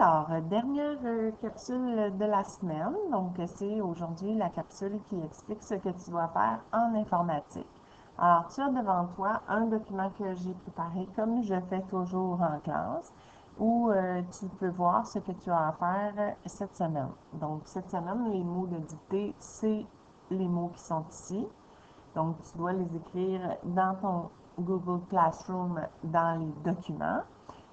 Alors, dernière capsule de la semaine. Donc, c'est aujourd'hui la capsule qui explique ce que tu dois faire en informatique. Alors, tu as devant toi un document que j'ai préparé comme je fais toujours en classe, où tu peux voir ce que tu as à faire cette semaine. Donc, cette semaine, les mots de dictée, c'est les mots qui sont ici. Donc, tu dois les écrire dans ton Google Classroom dans les documents.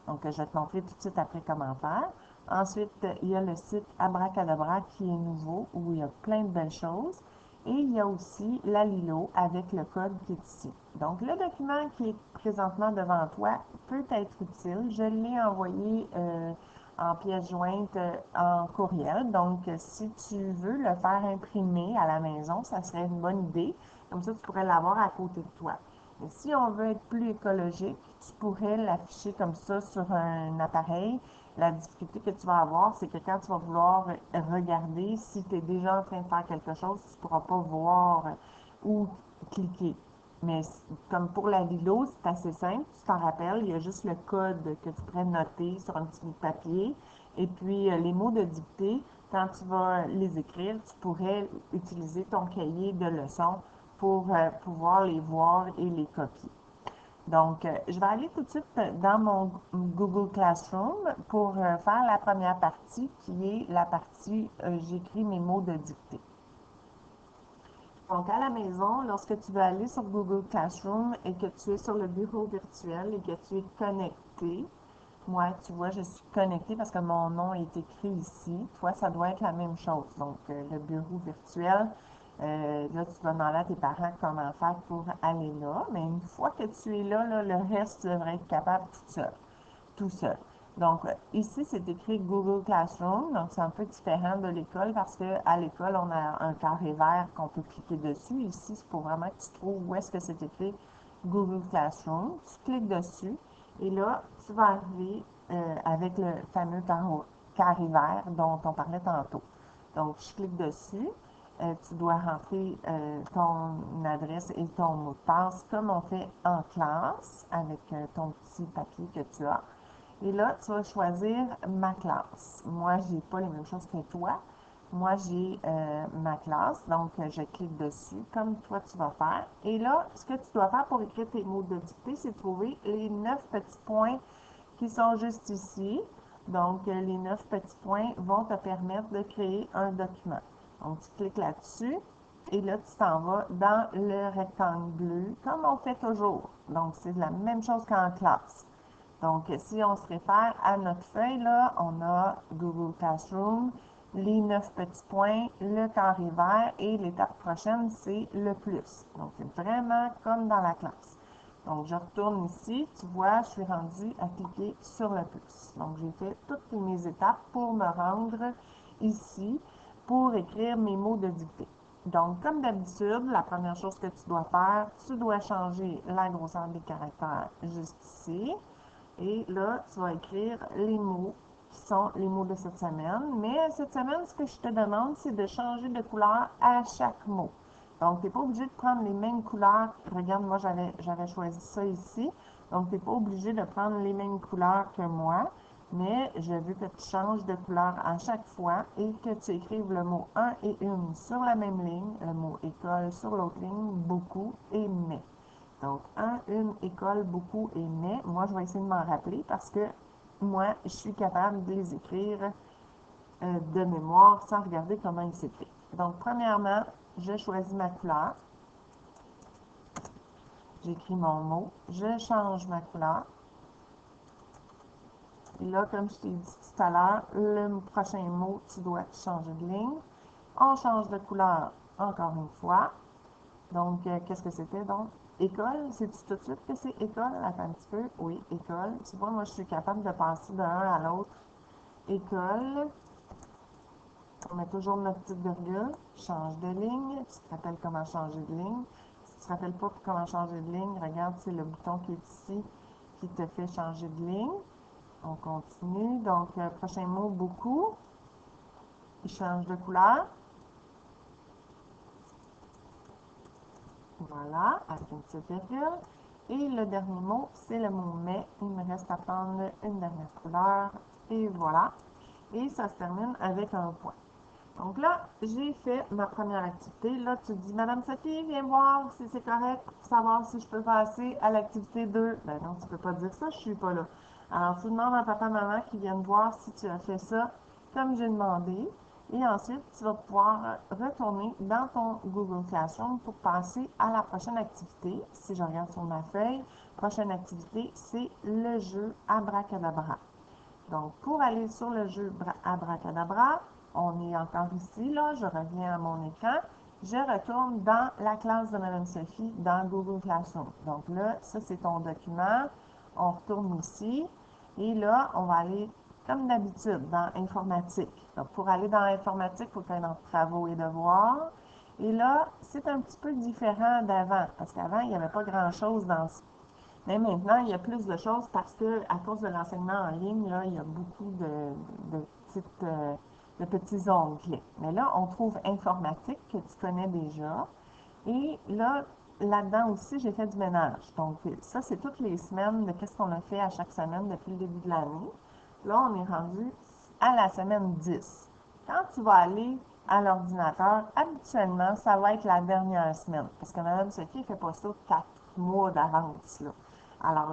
Donc, je vais te montrer tout de suite après comment faire. Ensuite, il y a le site Abracadabra qui est nouveau, où il y a plein de belles choses. Et il y a aussi la Lilo avec le code qui est ici. Donc, le document qui est présentement devant toi peut être utile. Je l'ai envoyé en pièce jointe en courriel. Donc, si tu veux le faire imprimer à la maison, ça serait une bonne idée. Comme ça, tu pourrais l'avoir à côté de toi. Mais si on veut être plus écologique, tu pourrais l'afficher comme ça sur un appareil. La difficulté que tu vas avoir, c'est que quand tu vas vouloir regarder, si tu es déjà en train de faire quelque chose, tu ne pourras pas voir où cliquer. Mais comme pour la Lilo, c'est assez simple. Tu t'en rappelles, il y a juste le code que tu pourrais noter sur un petit bout de papier. Et puis, les mots de dictée, quand tu vas les écrire, tu pourrais utiliser ton cahier de leçons pour pouvoir les voir et les copier. Donc, je vais aller tout de suite dans mon Google Classroom pour faire la première partie qui est la partie j'écris mes mots de dictée. Donc, à la maison, lorsque tu veux aller sur Google Classroom et que tu es sur le bureau virtuel et que tu es connecté, moi, tu vois, je suis connectée parce que mon nom est écrit ici. Toi, ça doit être la même chose. Donc, le bureau virtuel, là, tu vas demander à tes parents comment faire pour aller là. Mais une fois que tu es là, le reste, tu devrais être capable tout seul. Donc, ici, c'est écrit Google Classroom. Donc, c'est un peu différent de l'école parce qu'à l'école, on a un carré vert qu'on peut cliquer dessus. Ici, c'est pour vraiment que tu trouves où est-ce que c'est écrit Google Classroom. Tu cliques dessus et là, tu vas arriver avec le fameux carré vert dont on parlait tantôt. Donc, je clique dessus. Tu dois rentrer ton adresse et ton mot de passe comme on fait en classe avec ton petit papier que tu as. Et là, tu vas choisir ma classe. Moi, je n'ai pas les mêmes choses que toi. Moi, j'ai ma classe, donc je clique dessus, comme toi, tu vas faire. Et là, ce que tu dois faire pour écrire tes mots de dictée, c'est trouver les 9 petits points qui sont juste ici. Donc, les 9 petits points vont te permettre de créer un document. Donc, tu cliques là-dessus et là, tu t'en vas dans le rectangle bleu, comme on fait toujours. Donc, c'est la même chose qu'en classe. Donc, si on se réfère à notre feuille, là, on a Google Classroom, les 9 petits points, le carré vert et l'étape prochaine, c'est le plus. Donc, c'est vraiment comme dans la classe. Donc, je retourne ici. Tu vois, je suis rendue à cliquer sur le plus. Donc, j'ai fait toutes mes étapes pour me rendre ici pour écrire mes mots de dictée. Donc, comme d'habitude, la première chose que tu dois faire, tu dois changer la grosseur des caractères juste ici. Et là, tu vas écrire les mots qui sont les mots de cette semaine. Mais cette semaine, ce que je te demande, c'est de changer de couleur à chaque mot. Donc, tu n'es pas obligé de prendre les mêmes couleurs. Regarde, moi, j'avais choisi ça ici. Donc, tu n'es pas obligé de prendre les mêmes couleurs que moi. Mais je veux que tu changes de couleur à chaque fois et que tu écrives le mot un et une sur la même ligne, le mot école sur l'autre ligne, beaucoup et mais. Donc, une, école, beaucoup et mais. Moi, je vais essayer de m'en rappeler parce que moi, je suis capable de les écrire de mémoire sans regarder comment ils s'écrivent. Donc, premièrement, je choisis ma couleur. J'écris mon mot. Je change ma couleur. Et là, comme je t'ai dit tout à l'heure, le prochain mot, tu dois changer de ligne. On change de couleur encore une fois. Donc, qu'est-ce que c'était donc? École, c'est-tu tout de suite que c'est école? Attends un petit peu. Oui, école. Tu vois, moi, je suis capable de passer d'un à l'autre. École. On met toujours notre petite virgule. Change de ligne. Tu te rappelles comment changer de ligne. Si tu ne te rappelles pas comment changer de ligne, regarde, c'est le bouton qui est ici qui te fait changer de ligne. On continue. Donc, prochain mot, beaucoup. Il change de couleur. Voilà, avec une petite virgule. Et le dernier mot, c'est le mot mais. Il me reste à prendre une dernière couleur. Et voilà. et ça se termine avec un point. Donc là, j'ai fait ma première activité. Là, tu te dis, Madame Sophie, viens voir si c'est correct pour savoir si je peux passer à l'activité 2. Ben non, tu peux pas dire ça, je suis pas là. Alors, tu demandes à papa, maman qui viennent voir si tu as fait ça comme j'ai demandé. Et ensuite, tu vas pouvoir retourner dans ton Google Classroom pour passer à la prochaine activité. Si je regarde sur ma feuille, prochaine activité, c'est le jeu Abracadabra. Donc, pour aller sur le jeu Abracadabra, on est encore ici, là, je reviens à mon écran, je retourne dans la classe de Mme Sophie dans Google Classroom. Donc là, ça c'est ton document, on retourne ici, et là, on va aller, comme d'habitude, dans informatique. Donc, pour aller dans informatique, il faut faire dans travaux et devoirs. Et là, c'est un petit peu différent d'avant, parce qu'avant, il n'y avait pas grand-chose dans mais maintenant, il y a plus de choses parce que à cause de l'enseignement en ligne, là, il y a beaucoup de petits onglets. Mais là, on trouve informatique que tu connais déjà. Et là, là-dedans aussi, j'ai fait du ménage. Donc, ça, c'est toutes les semaines de qu'est-ce qu'on a fait à chaque semaine depuis le début de l'année. Là, on est rendu à la semaine 10. Quand tu vas aller à l'ordinateur, habituellement, ça va être la dernière semaine. Parce que Mme Sophie ne fait pas ça 4 mois d'avance, là. Alors,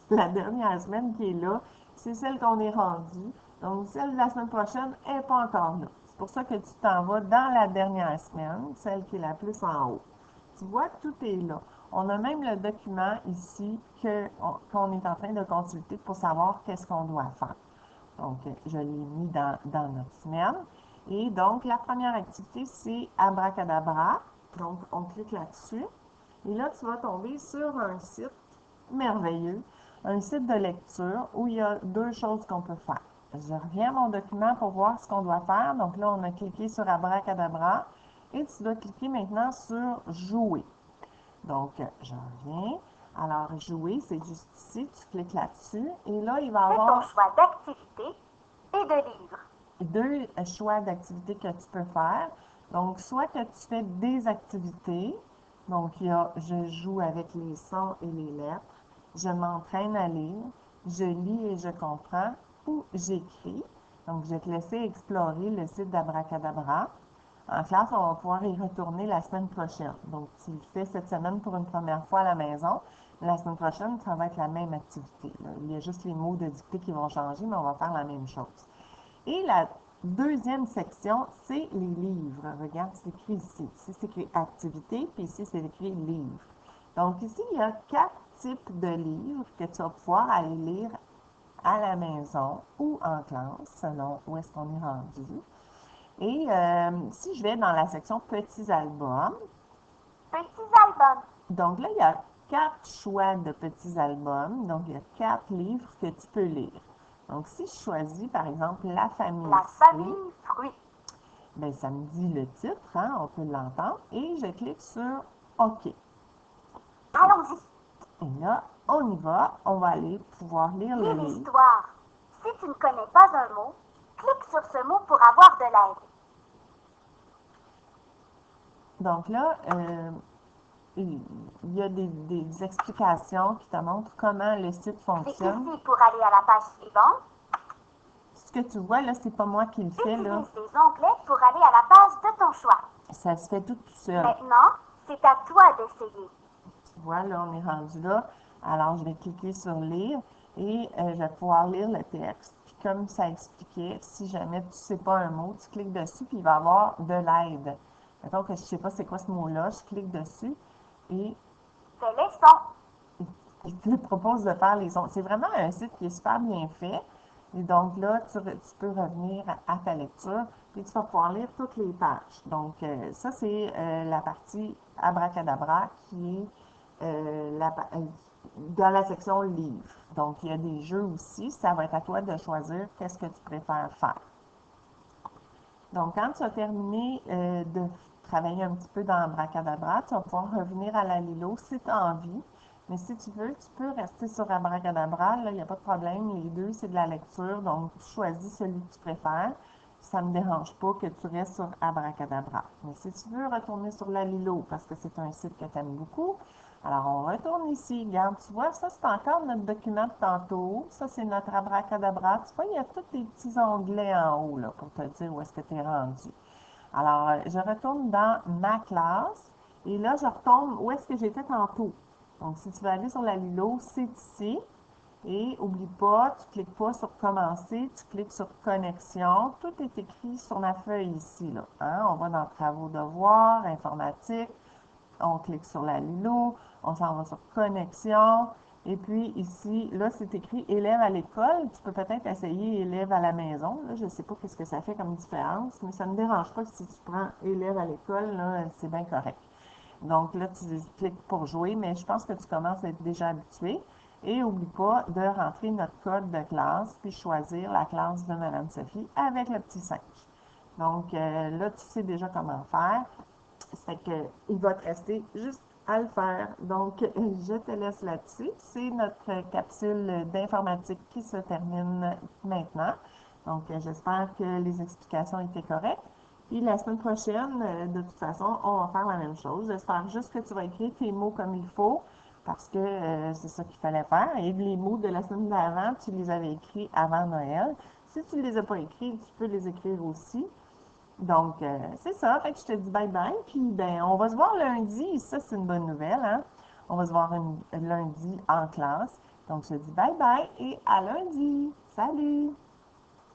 la dernière semaine qui est là, c'est celle qu'on est rendu. Donc, celle de la semaine prochaine n'est pas encore là. C'est pour ça que tu t'en vas dans la dernière semaine, celle qui est la plus en haut. Tu vois, tout est là. On a même le document ici qu'on est en train de consulter pour savoir qu'est-ce qu'on doit faire. Donc, je l'ai mis dans notre semaine. Et donc, la première activité, c'est Abracadabra. Donc, on clique là-dessus. Et là, tu vas tomber sur un site merveilleux, un site de lecture où il y a 2 choses qu'on peut faire. Je reviens à mon document pour voir ce qu'on doit faire. Donc là, on a cliqué sur Abracadabra et tu dois cliquer maintenant sur Jouer. Donc, je reviens. Alors, Jouer, c'est juste ici. Tu cliques là-dessus et là, il va y avoir... ton choix d'activité et de livre. 2 choix d'activités que tu peux faire. Donc, soit que tu fais des activités. Donc, il y a je joue avec les sons et les lettres. Je m'entraîne à lire. Je lis et je comprends. Ou j'écris. Donc, je vais te laisser explorer le site d'Abracadabra. En classe, on va pouvoir y retourner la semaine prochaine. Donc, tu le fais cette semaine pour une première fois à la maison. La semaine prochaine, ça va être la même activité. Il y a juste les mots de dictée qui vont changer, mais on va faire la même chose. Et la deuxième section, c'est les livres. Regarde, c'est écrit ici. Ici, c'est écrit activité, puis ici, c'est écrit livre. Donc, ici, il y a 4 types de livres que tu vas pouvoir aller lire à la maison ou en classe, selon où est-ce qu'on est rendu. Et si je vais dans la section petits albums, donc là, il y a 4 choix de petits albums. Donc, il y a 4 livres que tu peux lire. Donc, si je choisis, par exemple, La famille fruits. Ben, ça me dit le titre, hein, on peut l'entendre. Et je clique sur OK. Allons-y. Et là, on y va. On va aller pouvoir lire le Lis livre. l'histoire. Si tu ne connais pas un mot, clique sur ce mot pour avoir de l'aide. Donc là, il y a des explications qui te montrent comment le site Clique fonctionne. ici pour aller à la page suivante. Ce que tu vois, là, c'est pas moi qui le fais, là. Utilise les onglets pour aller à la page de ton choix. Ça se fait tout seul. Maintenant, c'est à toi d'essayer. Tu vois, là, on est rendu là. Alors, je vais cliquer sur lire et je vais pouvoir lire le texte. Puis, comme ça expliquait, si jamais tu ne sais pas un mot, tu cliques dessus, puis il va y avoir de l'aide. Mettons que je ne sais pas c'est quoi ce mot-là, je clique dessus et Fais les sons. il te propose de faire les sons. C'est vraiment un site qui est super bien fait. Et donc là, tu peux revenir à ta lecture, puis tu vas pouvoir lire toutes les pages. Donc, ça, c'est la partie Abracadabra qui est dans la section livres. Donc, il y a des jeux aussi. Ça va être à toi de choisir qu'est-ce que tu préfères faire. Donc, quand tu as terminé de travailler un petit peu dans Abracadabra, tu vas pouvoir revenir à la Lilo si tu as envie. Mais si tu veux, tu peux rester sur Abracadabra. Là, il n'y a pas de problème. Les 2, c'est de la lecture. Donc, tu choisis celui que tu préfères. Ça ne me dérange pas que tu restes sur Abracadabra. Mais si tu veux retourner sur la Lilo, parce que c'est un site que tu aimes beaucoup, Alors, on retourne ici. Regarde, tu vois, ça, c'est encore notre document de tantôt. Ça, c'est notre abracadabra. Tu vois, il y a tous les petits onglets en haut, là, pour te dire où est-ce que tu es rendu. Alors, je retourne dans ma classe. Et là, je retombe où est-ce que j'étais tantôt. Donc, si tu veux aller sur la Lilo, c'est ici. Et oublie pas, tu cliques pas sur commencer, tu cliques sur connexion. Tout est écrit sur ma feuille ici, là. Hein? On va dans travaux devoirs, informatique, on clique sur la Lilo, on s'en va sur connexion. Et puis ici, là, c'est écrit élève à l'école. Tu peux peut-être essayer élève à la maison. Là, je ne sais pas ce que ça fait comme différence, mais ça ne me dérange pas si tu prends élève à l'école, là, c'est bien correct. Donc là, tu cliques pour jouer, mais je pense que tu commences à être déjà habitué. Et n'oublie pas de rentrer notre code de classe, puis choisir la classe de Mme Sophie avec le petit 5. Donc là, tu sais déjà comment faire. C'est que il va te rester juste à le faire. Donc, je te laisse là-dessus. C'est notre capsule d'informatique qui se termine maintenant. Donc, j'espère que les explications étaient correctes. Puis la semaine prochaine, de toute façon, on va faire la même chose. J'espère juste que tu vas écrire tes mots comme il faut parce que c'est ça qu'il fallait faire. Et les mots de la semaine d'avant, tu les avais écrits avant Noël. Si tu ne les as pas écrits, tu peux les écrire aussi. Donc, c'est ça. Fait que je te dis bye bye. Puis, ben, on va se voir lundi. Ça, c'est une bonne nouvelle, hein? On va se voir lundi en classe. Donc, je te dis bye bye et à lundi. Salut!